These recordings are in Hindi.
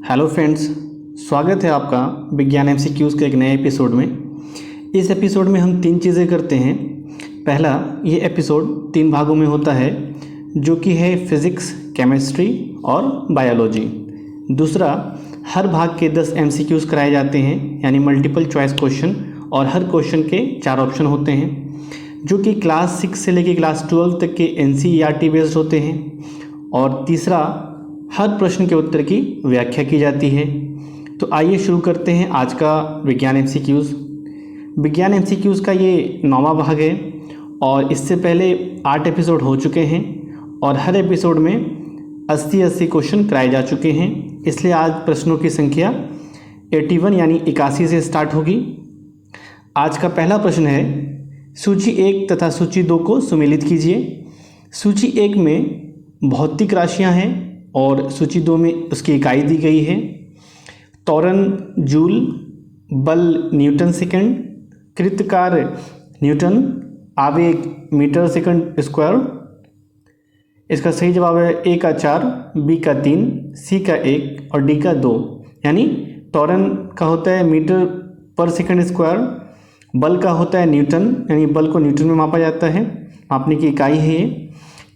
हेलो फ्रेंड्स, स्वागत है आपका विज्ञान एमसीक्यूज़ के एक नए एपिसोड में। इस एपिसोड में हम 3 चीज़ें करते हैं। पहला, ये एपिसोड 3 भागों में होता है जो कि है फिज़िक्स, केमिस्ट्री और बायोलॉजी। दूसरा, हर भाग के 10 एमसीक्यूज़ कराए जाते हैं, यानी मल्टीपल चॉइस क्वेश्चन, और हर क्वेश्चन के 4 ऑप्शन होते हैं जो कि क्लास 6 से लेकर क्लास 12 तक के एनसीईआरटी बेस्ड होते हैं। और तीसरा, हर प्रश्न के उत्तर की व्याख्या की जाती है। तो आइए शुरू करते हैं आज का विज्ञान एमसीक्यूज़। विज्ञान एमसीक्यूज़ का ये 9वां भाग है और इससे पहले 8 एपिसोड हो चुके हैं और हर एपिसोड में 80 क्वेश्चन कराए जा चुके हैं। इसलिए आज प्रश्नों की संख्या 81 यानी 81 से स्टार्ट होगी। आज का पहला प्रश्न है, सूची 1 तथा सूची 2 को सुमेलित कीजिए। सूची 1 में भौतिक राशियां हैं और सूची 2 में उसकी इकाई दी गई है। त्वरण जूल, बल न्यूटन सेकंड, कृतकार न्यूटन, आवेग मीटर सेकंड स्क्वायर। इसका सही जवाब है ए का 4, बी का 3, सी का 1 और डी का 2। यानी त्वरण का होता है मीटर पर सेकंड स्क्वायर, बल का होता है न्यूटन, यानी बल को न्यूटन में मापा जाता है, मापने की इकाई है ये।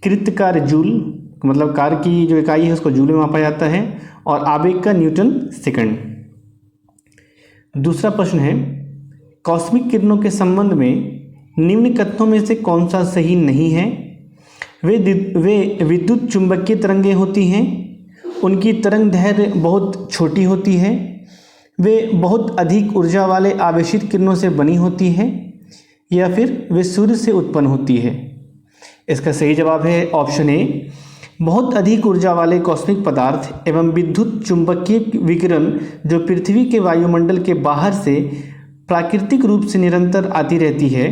कृतकार जूल, मतलब कार की जो इकाई है उसको जूल में मापा जाता है, और आवेग का न्यूटन सेकंड। दूसरा प्रश्न है, कॉस्मिक किरणों के संबंध में निम्न कथनों में से कौन सा सही नहीं है? वे विद्युत चुंबकीय तरंगें होती हैं, उनकी तरंग दैर्घ्य बहुत छोटी होती है, वे बहुत अधिक ऊर्जा वाले आवेशित किरणों से बनी होती है, या फिर वे सूर्य से उत्पन्न होती है। इसका सही जवाब है ऑप्शन ए, बहुत अधिक ऊर्जा वाले कॉस्मिक पदार्थ एवं विद्युत चुंबकीय विकिरण जो पृथ्वी के वायुमंडल के बाहर से प्राकृतिक रूप से निरंतर आती रहती है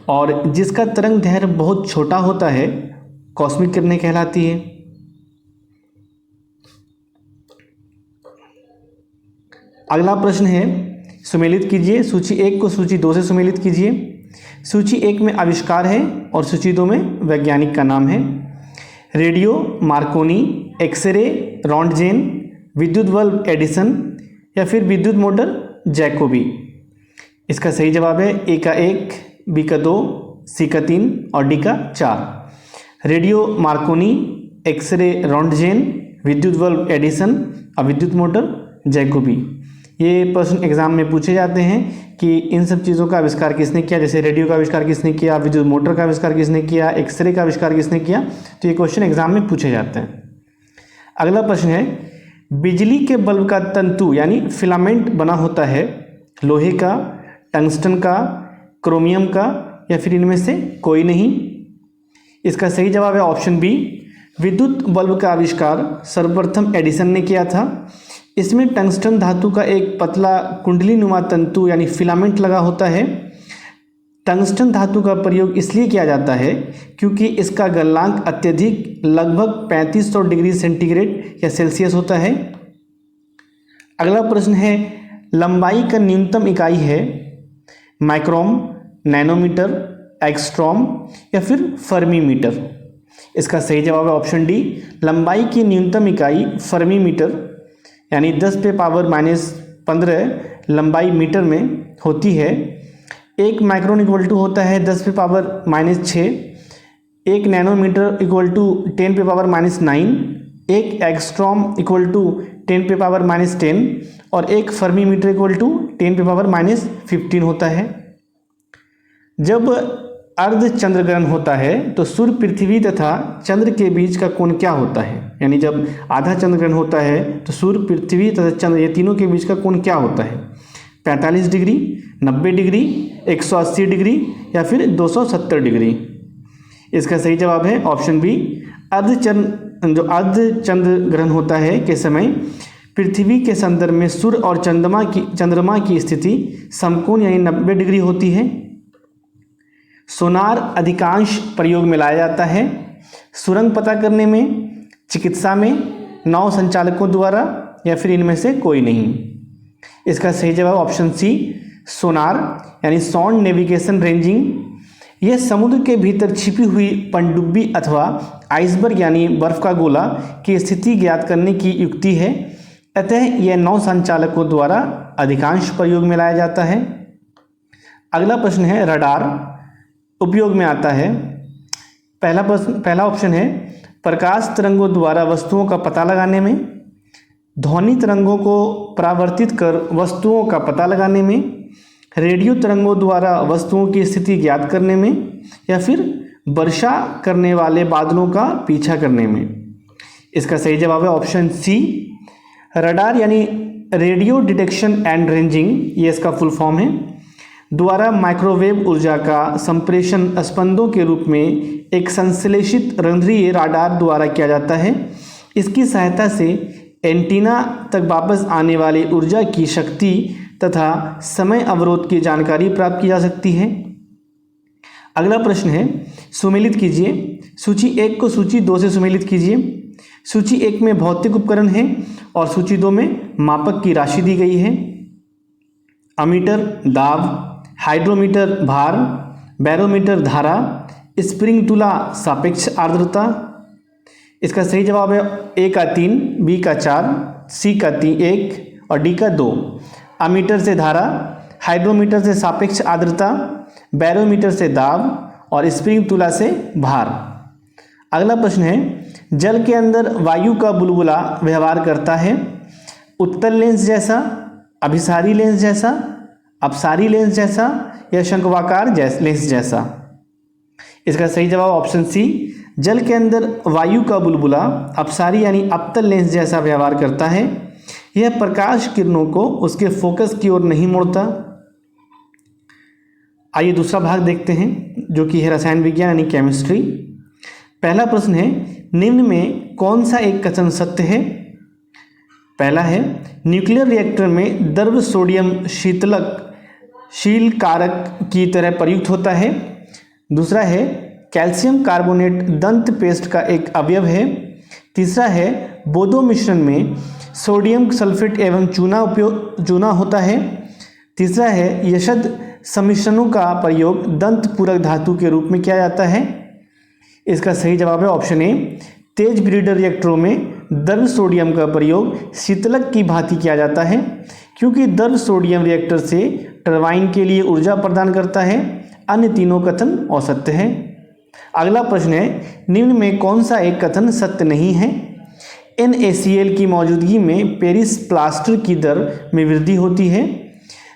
और जिसका तरंग दैर्घ्य बहुत छोटा होता है, कॉस्मिक किरणें कहलाती है। अगला प्रश्न है, सुमेलित कीजिए। सूची 1 को सूची 2 से सुमेलित कीजिए। सूची 1 में आविष्कार है और सूची 2 में वैज्ञानिक का नाम है। रेडियो मार्कोनी, एक्सरे रॉन्टजेन, विद्युत बल्ब एडिसन, या फिर विद्युत मोटर जैकोबी। इसका सही जवाब है ए का 1, बी का 2, सी का 3 और डी का 4। रेडियो मार्कोनी, एक्सरे रॉन्टजेन, विद्युत बल्ब एडिसन और विद्युत मोटर जैकोबी। ये प्रश्न एग्जाम में पूछे जाते हैं कि इन सब चीज़ों का आविष्कार किसने किया, जैसे रेडियो का आविष्कार किसने किया, विद्युत मोटर का आविष्कार किसने किया, एक्सरे का आविष्कार किसने किया। तो ये क्वेश्चन एग्जाम में पूछे जाते हैं। अगला प्रश्न है, बिजली के बल्ब का तंतु यानी फिलामेंट बना होता है लोहे का, टंगस्टन का, क्रोमियम का, या फिर इनमें से कोई नहीं। इसका सही जवाब है ऑप्शन बी, विद्युत बल्ब का आविष्कार सर्वप्रथम एडिसन ने किया था। इसमें टंगस्टन धातु का एक पतला कुंडली नुमा तंतु यानी फिलामेंट लगा होता है। टंगस्टन धातु का प्रयोग इसलिए किया जाता है क्योंकि इसका गलनांक अत्यधिक लगभग 3500 डिग्री सेंटीग्रेड या सेल्सियस होता है। अगला प्रश्न है, लंबाई का न्यूनतम इकाई है माइक्रोम, नैनोमीटर, एंगस्ट्रॉम या फिर फर्मी मीटर। इसका सही जवाब है ऑप्शन डी, लंबाई की न्यूनतम इकाई फर्मी मीटर यानी 10 पे पावर -15 लंबाई मीटर में होती है। 1 माइक्रोन इक्वल टू होता है 10 पे पावर -6, 1 नैनोमीटर इक्वल टू 10 पे पावर -9, 1 एंगस्ट्रॉम इक्वल टू 10 पे पावर -10 और 1 फर्मी मीटर इक्वल टू 10 पे पावर -15 होता है। जब अर्ध चंद्र ग्रहण होता है तो सूर्य, पृथ्वी तथा चंद्र के बीच का कोण क्या होता है? यानी जब आधा चंद्र ग्रहण होता है तो सूर्य, पृथ्वी तथा चंद्र ये तीनों के बीच का कोण क्या होता है? 45 डिग्री, 90 डिग्री, 180 डिग्री या फिर 270 डिग्री। इसका सही जवाब है ऑप्शन बी, अर्ध चंद्र ग्रहण होता है के समय पृथ्वी के संदर्भ में सूर्य और चंद्रमा की स्थिति समकोण यानी 90 डिग्री होती है। सोनार अधिकांश प्रयोग में लाया जाता है सुरंग पता करने में, चिकित्सा में, नाव संचालकों द्वारा, या फिर इनमें से कोई नहीं। इसका सही जवाब ऑप्शन सी, सोनार यानी साउंड नेविगेशन रेंजिंग। यह समुद्र के भीतर छिपी हुई पनडुब्बी अथवा आइसबर्ग यानी बर्फ का गोला की स्थिति ज्ञात करने की युक्ति है अतः यह नौ संचालकों द्वारा अधिकांश प्रयोग में लाया जाता है। अगला प्रश्न है रडार उपयोग में आता है। पहला ऑप्शन है प्रकाश तरंगों द्वारा वस्तुओं का पता लगाने में, ध्वनि तरंगों को परावर्तित कर वस्तुओं का पता लगाने में, रेडियो तरंगों द्वारा वस्तुओं की स्थिति ज्ञात करने में, या फिर वर्षा करने वाले बादलों का पीछा करने में। इसका सही जवाब है ऑप्शन सी। रडार यानी रेडियो डिटेक्शन एंड रेंजिंग, ये इसका फुल फॉर्म है, द्वारा माइक्रोवेव ऊर्जा का संप्रेषण स्पंदों के रूप में एक संश्लेषित रंध्रीय राडार द्वारा किया जाता है। इसकी सहायता से एंटीना तक वापस आने वाली ऊर्जा की शक्ति तथा समय अवरोध की जानकारी प्राप्त की जा सकती है। अगला प्रश्न है सुमेलित कीजिए। सूची 1 को सूची 2 से सुमेलित कीजिए। सूची 1 में भौतिक उपकरण है और सूची 2 में मापक की राशि दी गई है। अमीटर दाब, हाइड्रोमीटर भार, बैरोमीटर धारा, स्प्रिंग तुला सापेक्ष आर्द्रता। इसका सही जवाब है ए का 3, बी का 4, सी का 1 और डी का 2। अमीटर से धारा, हाइड्रोमीटर से सापेक्ष आर्द्रता, बैरोमीटर से दाब और स्प्रिंग तुला से भार। अगला प्रश्न है जल के अंदर वायु का बुलबुला व्यवहार करता है उत्तल लेंस जैसा, अभिसारी लेंस जैसा, अपसारी लेंस जैसा या शंक्वाकार लेंस जैसा। इसका सही जवाब ऑप्शन सी। जल के अंदर वायु का बुलबुला अपसारी यानी अवतल लेंस जैसा व्यवहार करता है। यह प्रकाश किरणों को उसके फोकस की ओर नहीं मोड़ता। आइए दूसरा भाग देखते हैं जो कि है रसायन विज्ञान यानी केमिस्ट्री। पहला प्रश्न है निम्न में कौन सा एक कथन सत्य है। पहला है न्यूक्लियर रिएक्टर में द्रव सोडियम शील कारक की तरह प्रयुक्त होता है। दूसरा है कैल्शियम कार्बोनेट दंत पेस्ट का एक अवयव है। तीसरा है बोधो मिश्रण में सोडियम सल्फेट एवं चूना होता है। तीसरा है यशद सम्मिश्रणों का प्रयोग दंत पूरक धातु के रूप में किया जाता है। इसका सही जवाब है ऑप्शन ए। तेज ब्रीडर रिएक्टरों में द्रव सोडियम का प्रयोग शीतलक की भांति किया जाता है क्योंकि द्रव सोडियम रिएक्टर से टरबाइन के लिए ऊर्जा प्रदान करता है। अन्य तीनों कथन असत्य है। अगला प्रश्न है निम्न में कौन सा एक कथन सत्य नहीं है। NaCl की मौजूदगी में पेरिस प्लास्टर की दर में वृद्धि होती है।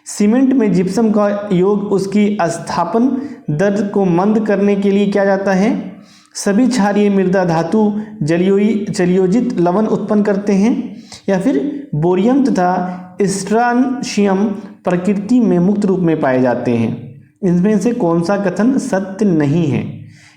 सीमेंट में जिप्सम का योग उसकी स्थापन दर को मंद करने के लिए किया जाता है। सभी क्षारीय मृदा धातु जलयोजित लवण उत्पन्न करते हैं। या फिर बोरियम तथा स्ट्रांशियम प्रकृति में मुक्त रूप में पाए जाते हैं। इनमें से कौन सा कथन सत्य नहीं है।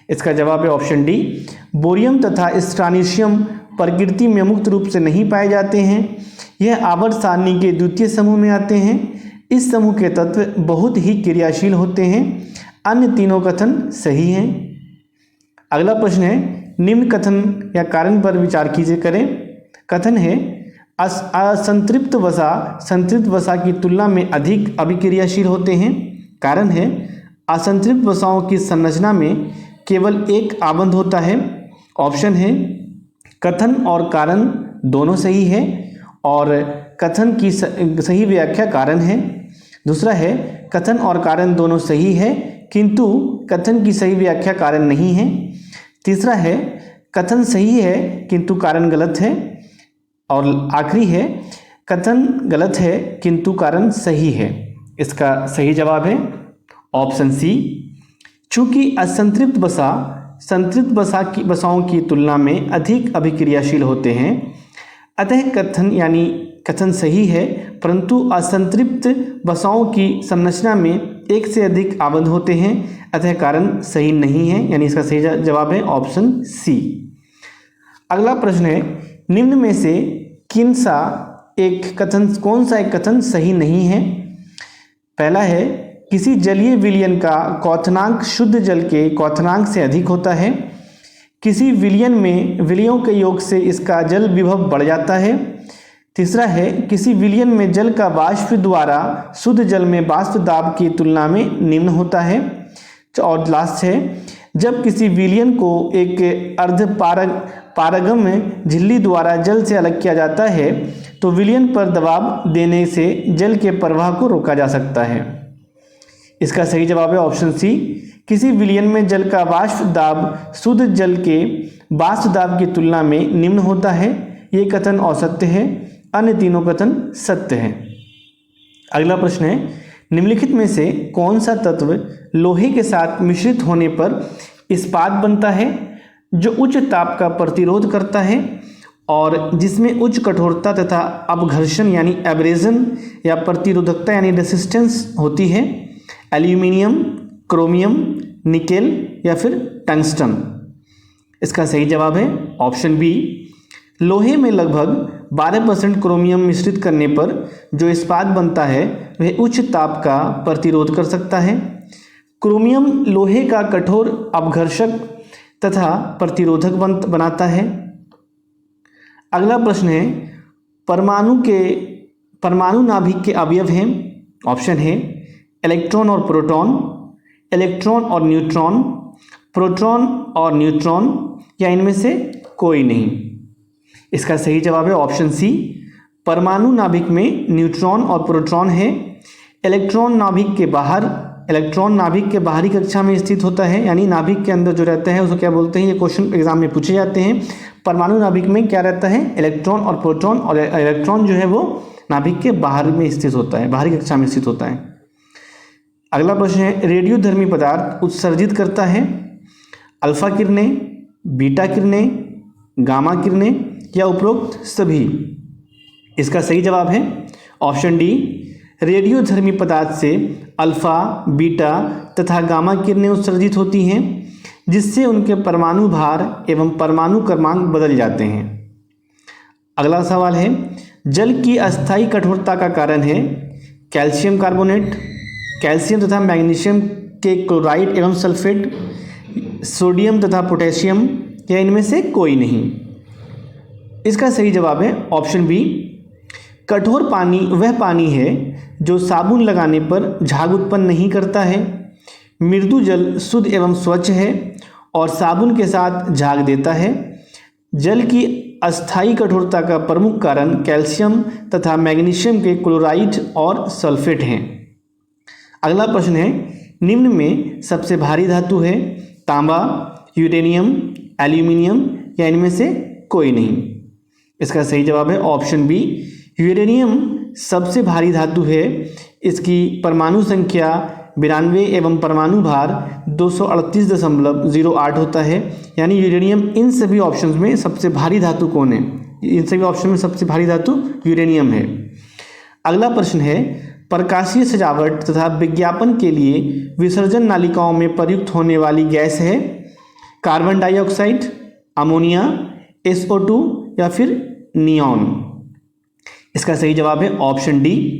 इसका जवाब है ऑप्शन डी। बोरियम तथा स्ट्रांशियम प्रकृति में मुक्त रूप से नहीं पाए जाते हैं। यह आवर्त सारणी के द्वितीय समूह में आते हैं। इस समूह के तत्व बहुत ही क्रियाशील होते हैं। अन्य तीनों कथन सही हैं। अगला प्रश्न है निम्न कथन या कारण पर विचार कीजिए करें। कथन है असंतृप्त वसा संतृप्त वसा की तुलना में अधिक अभिक्रियाशील होते हैं। कारण है असंतृप्त वसाओं की संरचना में केवल एक आबंध होता है। ऑप्शन है कथन और कारण दोनों सही है और कथन की सही व्याख्या कारण है। दूसरा है कथन और कारण दोनों सही है किंतु कथन की सही व्याख्या कारण नहीं है। तीसरा है कथन सही है किंतु कारण गलत है। और आखिरी है कथन गलत है किंतु कारण सही है। इसका सही जवाब है ऑप्शन सी। चूंकि असंतृप्त वसा संतृप्त वसाओं की तुलना में अधिक अभिक्रियाशील होते हैं अतः कथन सही है, परंतु असंतृप्त वसाओं की संरचना में एक से अधिक आबंध होते हैं अतः कारण सही नहीं है। यानी इसका सही जवाब है ऑप्शन सी। अगला प्रश्न है निम्न में से कौन सा एक कथन सही नहीं है। पहला है किसी जलीय विलयन का क्वथनांक शुद्ध जल के क्वथनांक से अधिक होता है। किसी विलयन में विलयों के योग से इसका जल विभव बढ़ जाता है। तीसरा है किसी विलयन में जल का वाष्प द्वारा शुद्ध जल में वाष्प दाब की तुलना में निम्न होता है। और लास्ट है जब किसी विलयन को एक पारगम्य झिल्ली द्वारा जल से अलग किया जाता है तो विलयन पर दबाव देने से जल के प्रवाह को रोका जा सकता है। इसका सही जवाब है ऑप्शन सी। किसी विलयन में जल का वाष्प दाब शुद्ध जल के वाष्प दाब की तुलना में निम्न होता है। ये कथन असत्य है, अन्य तीनों कथन सत्य हैं। अगला प्रश्न है, निम्नलिखित में से कौन सा तत्व लोहे के साथ मिश्रित होने पर इस्पात बनता है जो उच्च ताप का प्रतिरोध करता है और जिसमें उच्च कठोरता तथा अपघर्षण यानी एब्रेजन या प्रतिरोधकता यानी रेसिस्टेंस होती है? एल्यूमिनियम, क्रोमियम, निकेल या फिर टंगस्टन? इसका सही जवाब है ऑप्शन बी। लोहे में लगभग 12% क्रोमियम मिश्रित करने पर जो इस्पात बनता है वह उच्च ताप का प्रतिरोध कर सकता है। क्रोमियम लोहे का कठोर अपघर्षक तथा प्रतिरोधक बनाता है। अगला प्रश्न है, परमाणु नाभिक के अवयव हैं। ऑप्शन है इलेक्ट्रॉन और प्रोटॉन, इलेक्ट्रॉन और न्यूट्रॉन, प्रोटॉन और न्यूट्रॉन या इनमें से कोई नहीं? इसका सही जवाब है ऑप्शन सी। परमाणु नाभिक में न्यूट्रॉन और प्रोटॉन है। इलेक्ट्रॉन नाभिक के बाहरी कक्षा में स्थित होता है, यानी नाभिक के अंदर जो रहता है उसको क्या बोलते हैं? ये क्वेश्चन एग्जाम में पूछे जाते हैं। परमाणु नाभिक में क्या रहता है? इलेक्ट्रॉन और प्रोटॉन, और इलेक्ट्रॉन जो है वो नाभिक के बाहर में स्थित होता है, बाहरी कक्षा में स्थित होता है। अगला प्रश्न है, रेडियोधर्मी पदार्थ उत्सर्जित करता है अल्फा किरणें, बीटा किरणें, गामा किरणें या उपरोक्त सभी? इसका सही जवाब है ऑप्शन डी। रेडियोधर्मी पदार्थ से अल्फा, बीटा तथा गामा किरणें उत्सर्जित होती हैं जिससे उनके परमाणु भार एवं परमाणु क्रमांक बदल जाते हैं। अगला सवाल है, जल की अस्थायी कठोरता का कारण है कैल्शियम कार्बोनेट, कैल्शियम तथा मैग्नीशियम के क्लोराइड एवं सल्फेट, सोडियम तथा पोटेशियम या इनमें से कोई नहीं? इसका सही जवाब है ऑप्शन बी। कठोर पानी वह पानी है जो साबुन लगाने पर झाग उत्पन्न नहीं करता है। मृदु जल शुद्ध एवं स्वच्छ है और साबुन के साथ झाग देता है। जल की अस्थायी कठोरता का प्रमुख कारण कैल्शियम तथा मैग्नीशियम के क्लोराइड और सल्फेट हैं। अगला प्रश्न है, निम्न में सबसे भारी धातु है तांबा, यूरेनियम, एल्यूमिनियम या इनमें से कोई नहीं? इसका सही जवाब है ऑप्शन बी। यूरेनियम सबसे भारी धातु है। इसकी परमाणु संख्या 92 एवं परमाणु भार 238.08 होता है। यानी यूरेनियम इन सभी ऑप्शंस में सबसे भारी धातु कौन है? इन सभी ऑप्शन में सबसे भारी धातु यूरेनियम है। अगला प्रश्न है, प्रकाशीय सजावट तथा विज्ञापन के लिए विसर्जन नालिकाओं में प्रयुक्त होने वाली गैस है कार्बन डाइऑक्साइड, अमोनिया, SO2 या फिर नियॉन? इसका सही जवाब है ऑप्शन डी।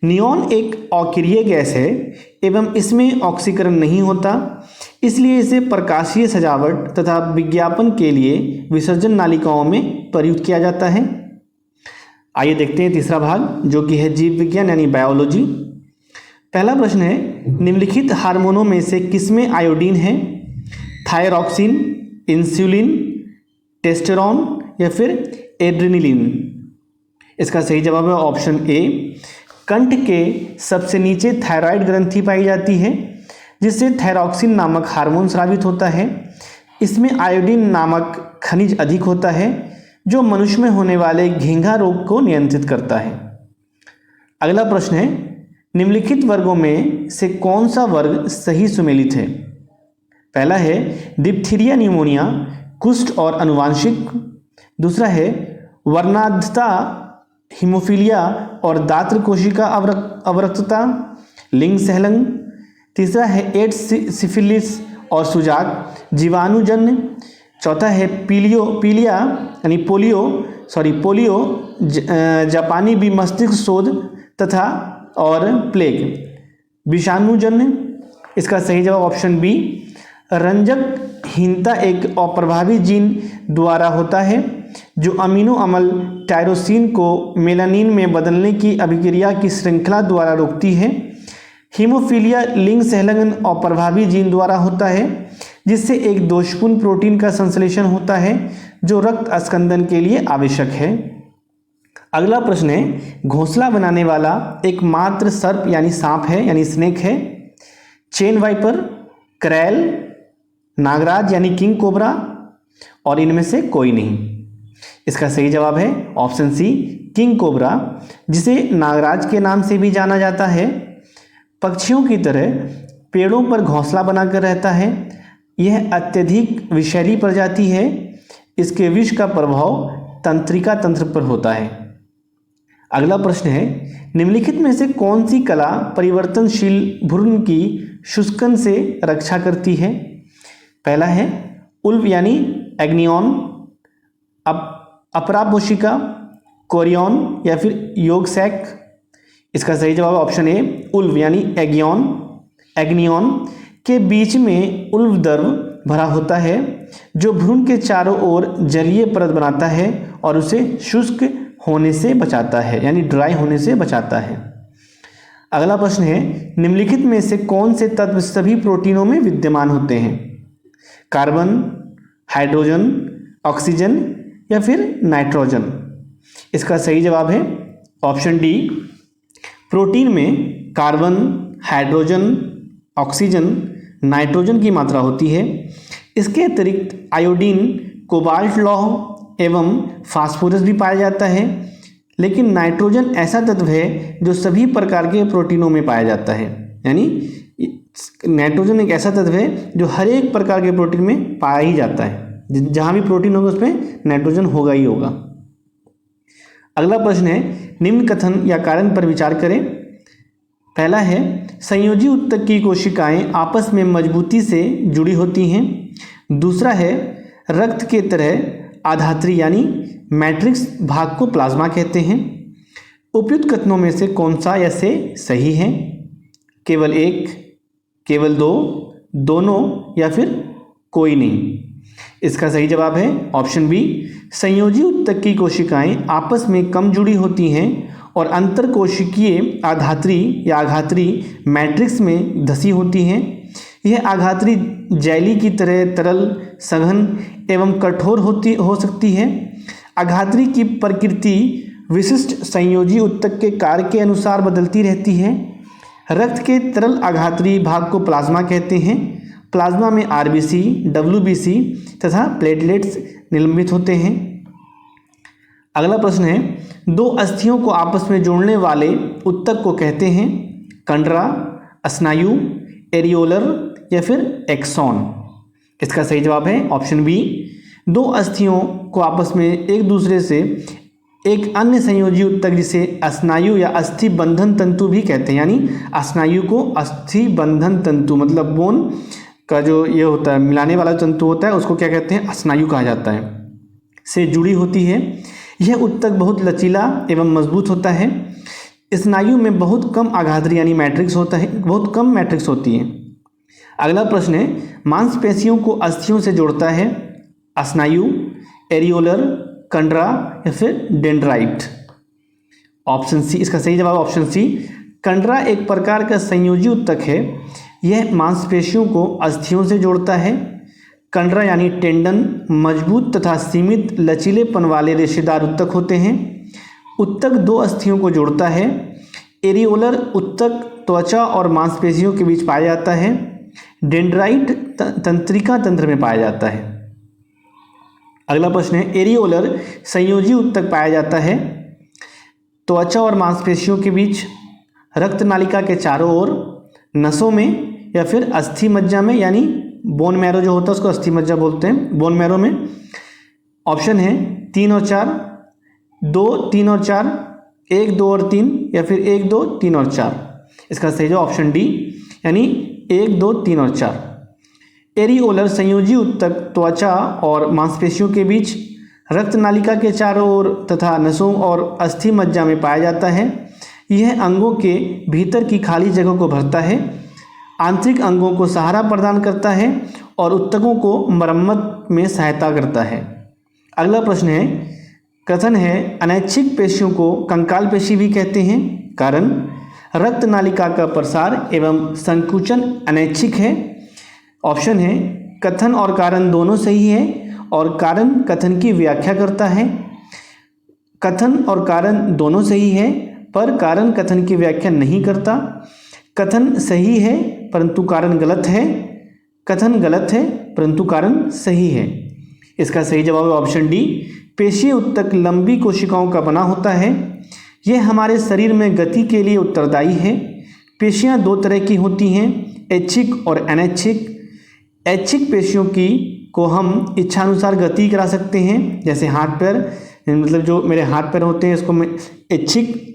नियॉन एक अक्रिय गैस है एवं इसमें ऑक्सीकरण नहीं होता, इसलिए इसे प्रकाशीय सजावट तथा विज्ञापन के लिए विसर्जन नालिकाओं में प्रयुक्त किया जाता है। आइए देखते हैं तीसरा भाग जो कि है जीव विज्ञान यानी बायोलॉजी। पहला प्रश्न है, निम्नलिखित हार्मोनों में से किसमें आयोडीन है? थायरॉक्सिन, इंसुलिन, टेस्टेरोन या फिर एड्रेनलिन? इसका सही जवाब है ऑप्शन ए। कंठ के सबसे नीचे थायराइड ग्रंथि पाई जाती है जिससे थायरॉक्सिन नामक हार्मोन स्रावित होता है। इसमें आयोडीन नामक खनिज अधिक होता है जो मनुष्य में होने वाले घेंघा रोग को नियंत्रित करता है। अगला प्रश्न है, निम्नलिखित वर्गों में से कौन सा वर्ग सही सुमेलित है? पहला है डिप्थीरिया न्यूमोनिया, कुष्ठ और अनुवांशिक। दूसरा है वर्णांधता, हीमोफीलिया और दात्र कोशिका अवरक्तता, लिंग सहलंग। तीसरा है एड्स, सिफिलिस और सुजाक, जीवाणुजन्य। चौथा है पोलियो, जापानी बी मस्तिष्क शोध तथा और प्लेग, विषाणुजन्य। इसका सही जवाब ऑप्शन बी। रंजकहीनता एक अप्रभावी जीन द्वारा होता है जो अमीनो अम्ल टायरोसिन को मेलानिन में बदलने की अभिक्रिया की श्रृंखला द्वारा रोकती है। हीमोफीलिया लिंग सहलंघन अप्रभावी जीन द्वारा होता है जिससे एक दोषपूर्ण प्रोटीन का संश्लेषण होता है जो रक्त अस्कंदन के लिए आवश्यक है। अगला प्रश्न है, घोंसला बनाने वाला एकमात्र सर्प यानी सांप है यानी स्नेक है, चेन वाइपर, क्रैल, नागराज यानी किंग कोबरा, और इनमें से कोई नहीं। इसका सही जवाब है ऑप्शन सी, किंग कोबरा, जिसे नागराज के नाम से भी जाना जाता है। पक्षियों की तरह पेड़ों पर घोंसला बनाकर रहता है। यह अत्यधिक विषैली प्रजाति है। इसके विष का प्रभाव तंत्रिका तंत्र पर होता है। अगला प्रश्न है, निम्नलिखित में से कौन सी कला परिवर्तनशील भ्रूण की शुष्कन से रक्षा करती है? पहला है उल्व यानी एग्नियन, अपरापोशिका, कोरियन या फिर योगसैक। इसका सही जवाब ऑप्शन ए, उल्व यानी एग्नियन के बीच में उल्व द्रव भरा होता है जो भ्रूण के चारों ओर जलीय परत बनाता है और उसे शुष्क होने से बचाता है यानी ड्राई होने से बचाता है। अगला प्रश्न है, निम्नलिखित में से कौन से तत्व सभी प्रोटीनों में विद्यमान होते हैं? कार्बन, हाइड्रोजन, ऑक्सीजन या फिर नाइट्रोजन। इसका सही जवाब है ऑप्शन डी, प्रोटीन में कार्बन, हाइड्रोजन, ऑक्सीजन, नाइट्रोजन की मात्रा होती है। इसके अतिरिक्त आयोडीन, कोबाल्ट लौह एवं फास्फोरस भी पाया जाता है। लेकिन नाइट्रोजन ऐसा तत्व है जो सभी प्रकार के प्रोटीनों में पाया जाता है, यानी नाइट्रोजन एक ऐसा तत्व है जो हर एक प्रकार के प्रोटीन में पाया ही जाता है। जहाँ भी प्रोटीन होगा उसमें नाइट्रोजन होगा ही होगा। अगला प्रश्न है, निम्न कथन या कारण पर विचार करें। पहला है, संयोजी उत्तक की कोशिकाएं आपस में मजबूती से जुड़ी होती हैं। दूसरा है, रक्त के तरह आधात्री यानी मैट्रिक्स भाग को प्लाज्मा कहते हैं। उपयुक्त कथनों में से कौन सा या से सही है? केवल एक, केवल दो, दोनों या फिर कोई नहीं। इसका सही जवाब है ऑप्शन बी, संयोजी उत्तक की कोशिकाएं आपस में कम जुड़ी होती हैं और अंतर कोशिकीय आधात्री या आघात्री मैट्रिक्स में धसी होती हैं। यह आघात्री जैली की तरह तरल, सघन एवं कठोर हो सकती है। आघात्री की प्रकृति विशिष्ट संयोजी उत्तक के कार्य के अनुसार बदलती रहती है। रक्त के तरल आघात्री भाग को प्लाज्मा कहते हैं। प्लाज्मा में आरबीसी, डब्ल्यूबीसी तथा प्लेटलेट्स निलंबित होते हैं। अगला प्रश्न है, दो अस्थियों को आपस में जोड़ने वाले उत्तक को कहते हैं? कंडरा, स्नायु, एरियोलर या फिर एक्सॉन। इसका सही जवाब है ऑप्शन बी, दो अस्थियों को आपस में एक दूसरे से एक अन्य संयोजी उत्तक जिसे स्नायु या अस्थि बंधन तंतु भी कहते हैं, यानी स्नायु को अस्थि बंधन तंतु मतलब बोन का जो ये होता है मिलाने वाला तंतु होता है उसको क्या कहते हैं? स्नायु कहा जाता है, से जुड़ी होती है। यह उत्तक बहुत लचीला एवं मजबूत होता है। स्नायु में बहुत कम आघात्री यानी मैट्रिक्स होता है, बहुत कम मैट्रिक्स होती है। अगला प्रश्न है, मांसपेशियों को अस्थियों से जोड़ता है? स्नायु, एरियोलर, कंडरा या फिर डेंड्राइट। ऑप्शन सी, इसका सही जवाब ऑप्शन सी, कंडरा एक प्रकार का संयोजी उत्तक है। यह मांसपेशियों को अस्थियों से जोड़ता है। कंडरा यानी टेंडन मजबूत तथा सीमित लचीलेपन वाले रेशेदार उत्तक होते हैं। उत्तक दो अस्थियों को जोड़ता है। एरियोलर उत्तक त्वचा और मांसपेशियों के बीच पाया जाता है। डेंड्राइट तंत्रिका तंत्र में पाया जाता है। अगला प्रश्न है, एरियोलर संयोजी उत्तक पाया जाता है त्वचा और मांसपेशियों के बीच, रक्त नालिका के चारों ओर, नसों में या फिर अस्थि मज्जा में, यानी बोन मैरो जो होता है उसको अस्थि मज्जा बोलते हैं, बोन मैरो में। ऑप्शन है 3 और 4, 2, 3 और 4, 1, 2 और 3 या फिर 1, 2, 3 और 4। इसका सही जवाब ऑप्शन डी यानी 1, 2, 3 और 4। एरियोलर संयोजी उत्तक त्वचा और मांसपेशियों के बीच, रक्त नालिका के चारों ओर तथा नसों और अस्थि मज्जा में पाया जाता है। यह अंगों के भीतर की खाली जगह को भरता है, आंतरिक अंगों को सहारा प्रदान करता है और उत्तकों को मरम्मत में सहायता करता है। अगला प्रश्न है, कथन है अनैच्छिक पेशियों को कंकाल पेशी भी कहते हैं। कारण, रक्त नालिका का प्रसार एवं संकुचन अनैच्छिक है। ऑप्शन है कथन और कारण दोनों सही है और कारण कथन की व्याख्या करता है। कथन और कारण दोनों सही है, पर कारण कथन की व्याख्या नहीं करता। कथन सही है परंतु कारण गलत है। कथन गलत है परंतु कारण सही है। इसका सही जवाब है ऑप्शन डी, पेशीय ऊतक लंबी कोशिकाओं का बना होता है। यह हमारे शरीर में गति के लिए उत्तरदायी है। पेशियां दो तरह की होती हैं, ऐच्छिक और अनैच्छिक। ऐच्छिक पेशियों की को हम इच्छानुसार गति करा सकते हैं, जैसे हाथ पैर, मतलब जो मेरे हाथ पैर होते हैं इसको मैं ऐच्छिक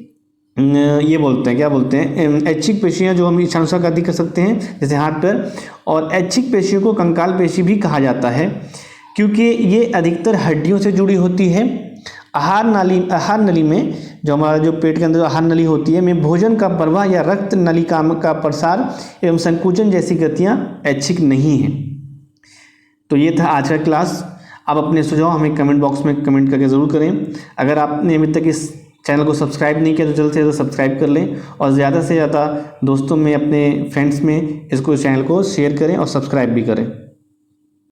ये बोलते हैं, क्या बोलते हैं, ऐच्छिक पेशियां जो हम इच्छानुसार गति कर सकते हैं, जैसे हाथ पैर। और ऐच्छिक पेशियों को कंकाल पेशी भी कहा जाता है, क्योंकि ये अधिकतर हड्डियों से जुड़ी होती है। आहार नली में, जो हमारा जो पेट के अंदर जो आहार नली होती है, में भोजन का प्रवाह या रक्त नलिका का प्रसार एवं संकुचन जैसी गतियाँ ऐच्छिक नहीं हैं। तो ये था आज का क्लास। आप अपने सुझाव हमें कमेंट बॉक्स में कमेंट करके ज़रूर करें। अगर आपने अभी तक इस चैनल को सब्सक्राइब नहीं किया तो जल्द से जल्द सब्सक्राइब कर लें, और ज़्यादा से ज़्यादा दोस्तों में, अपने फ्रेंड्स में इसको, चैनल को शेयर करें और सब्सक्राइब भी करें।